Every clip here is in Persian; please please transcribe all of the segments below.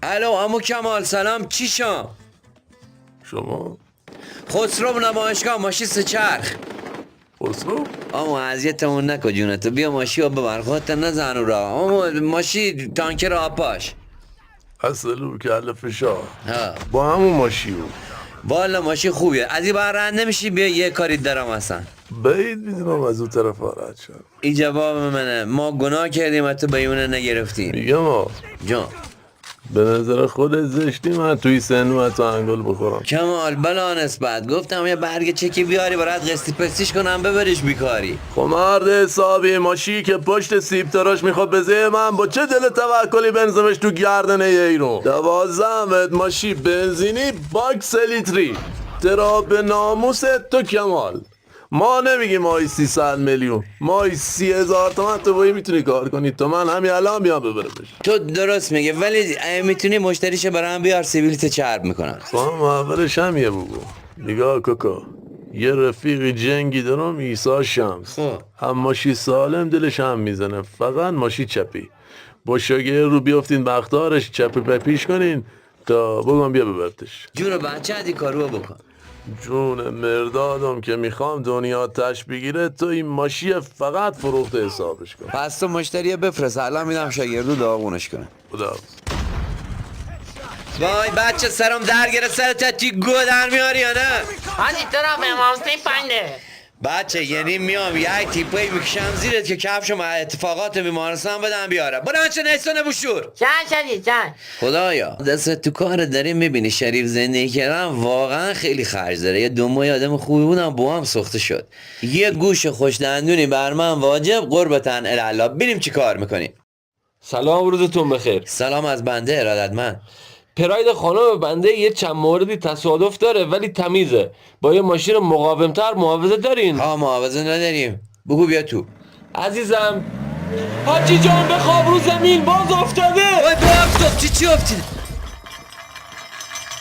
الو عمو کمال سلام چی شام؟ شما؟ خسرو نمایشگاه ماشین سه چرخ. خسرو؟ آمو اذیتمون نکن جونتو، بیا ماشی رو ببر، خودت نزن رو راه. آمو ماشی تانکر آبپاش. اصلو کل فشار ها با همون ماشیو. والا ماشی خوبیه، از این بر رند نمیشی، بیا یه کاری دارم اصلا. بعید میدونم از اون طرف آرد شد. این جواب منه، ما گناه کردیم تو بیونه نگرفتیم. میگم جان به نظر خودت زشتی من توی سنو تو انگل بخورم. کمال بلا نسبت گفتم یه برگ چکی بیاری برات قسطی پستیش کنم ببریش بیکاری. خب مرد حسابی ماشی که پشت سیب تراش میخواد بزه من با چه دل توکلی بنزمش تو گردن ایرون 12 متر ماشی بنزینی باکس لیتری ترا به ناموست تو کمال. ما نمیگیم ماهی 300 میلیون، ماهی 30,000 تومن تو بایی میتونی کار کنی. تو من همین الان بیام ببرمش. تو درست میگه، ولی میتونی مشتریش برام بیار سیبیلیت چرب میکنم. تو هم اولش هم یه بگو. نگاه کوکو، یه رفیق جنگی دارم ایسا شمس. خب هم ماشی سالم دلش هم میزنه، فقط ماشی چپی. با شاگه رو بیافتین بختارش چپی پپیش کنین تا بگم بیا ببرتش. جون بچه ادی کارو بکن. جون مردادم که میخوام دنیا تش بگیره تو این ماشی فقط فروخت حسابش کن. پس تو مشتری بفرست، الان میدم شاگردو داغونش کنه. خدا. وای بچه سرم در گره، سرت چی گو در میاری یا نه؟ حاجی تو را به مامسته پنده. بچه یعنی میام یک تیپایی میکشم زیرت که کفشم اتفاقات بیمارستان بدم بیاره. برو بچه نیستانه بشور. چند شدی چند؟ خدایا دست تو کار داریم، میبینی شریف زندگی کردن واقعا خیلی خرج داره. یه دو ماه آدم خوبی بودم با هم سخته شد. یه گوش خوش دندونی بر من واجب، قربتن الالا. ببینیم چی کار میکنی. سلام، روزتون بخیر. سلام از بنده ارادتمند. پراید خانم بنده یه چند موردی تصادف داره ولی تمیزه. با یه ماشین مقاومتر محافظه دارین؟ ها معاوضه نداریم، بگو بیا تو. عزیزم حاجی جان بخواب رو زمین باز افتاده. وای با افتاد چی افتید؟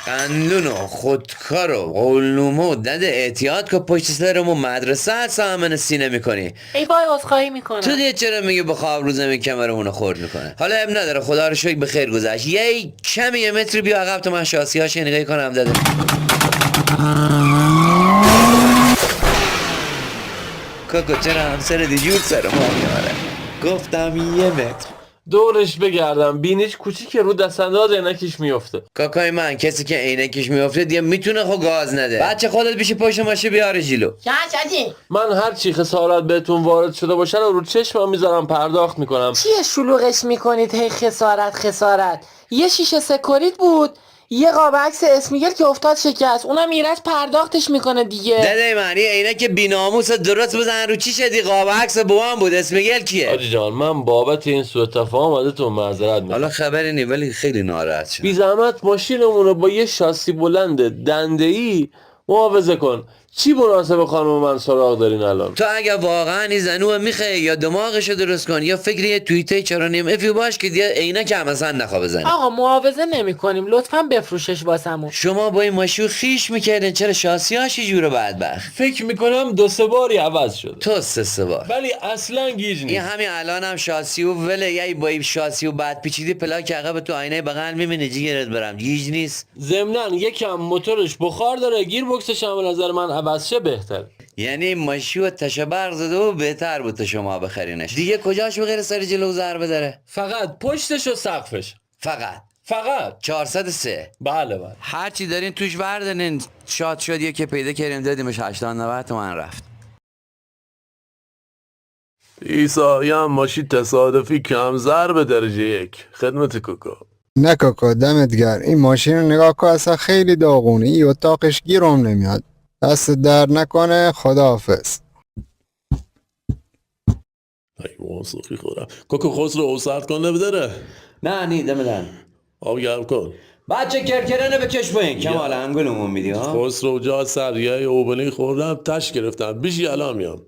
قندون و خودکار و قولنومه و دد احتیاط که پشت سرمون مدرسه هست همه سینه میکنی. ای وای عذرخواهی میکنم. تو دیگه چرا میگه بخواب رو زمین کمرمونو خورد میکنه؟ حالا اب نداره، خدا رو شکر به خیر گذشت. یه کمی یه متری بیا عقب تو من شاسی هاش نگاهی کنم. داده کوکو چرا همسر دیجور سر ما میاره؟ گفتم یه متر. دورش بگردم بینیش کوچیکه، رو دستانداز عینکش میفته. کاکای من کسی که عینکش میافته دیگه میتونه خب گاز نده. بچه خودت بیشی پشت ماشه بیاره جلو. چند شدی؟ من هر چی خسارت بهتون وارد شده باشه رو چشمم میذارم پرداخت میکنم. چیه شلوغش میکنید هی خسارت؟ یه شیشه سکوریت بود، یه قاب عکس اسمیگل که افتاد شکست، اونم میرس پرداختش میکنه دیگه. داده من این عینک بیناموس درست بزن رو چی شدی؟ قاب عکس بوام بود، اسمیگل کیه؟ حاجی جان من بابت این سوء تفاهم ازتون معذرت میخوام. حالا خبری نی ولی خیلی ناراحت شدم. بی زحمت ماشینمون رو با یه شاسی بلند دنده‌ای محافظه کن. چی مناسب خانم من سراغ دارین الان؟ تو اگه واقعا این زنو میخه یا دماغشو درست کن یا فکری یه توییته چرا نیم افی باش که دیگه عینک هم اصلا نخوا بزنه. آقا معاوضه نمیکنیم، لطفا بفروشش واسمون. شما با این ماشین خیش میکردین، چرا شاسیاش یه جوره بدبخت؟ فکر میکنم 2-3 باری عوض شده تو سه بار. ولی اصلا گیج این نیست. همین الان هم شاسی و وله یه با این شاسی و بعد پیچیدی پلاک عقب تو آینه بغل میبینی جیگرت برم گیج نیست. ضمناً یکم موتورش بخار داره، گیر بکسش هم به نظر من عوض شه بهتر. یعنی ماشی و تشبر زده و بهتر بود تو شما بخرینش. دیگه کجاش بغیر سر جلو ضربه داره؟ فقط پشتش و سقفش. فقط فقط 403. بله. هر چی دارین توش بردارین. شاد شد یه که پیدا کردیم دادیمش 80-90 تومن رفت. ایسایی هم ماشی تصادفی کم ضرب درجه 1 خدمت کوکو. نه کاکا دمت گر، این ماشین رو نگاه کن اصلا خیلی داغونه، این اتاقش گیرم نمیاد. دست در نکنه، خداحافظ. ای موسیقی خورم کوکو خسرو اوسرد کن نبداره. نه نیده میدن. آب گرم کن. بچه کرکرانه بکش بایین کمال انگلمون میدی ها. خسرو جا سر یه اوبنی خوردم تش گرفتم بیشی الان میام.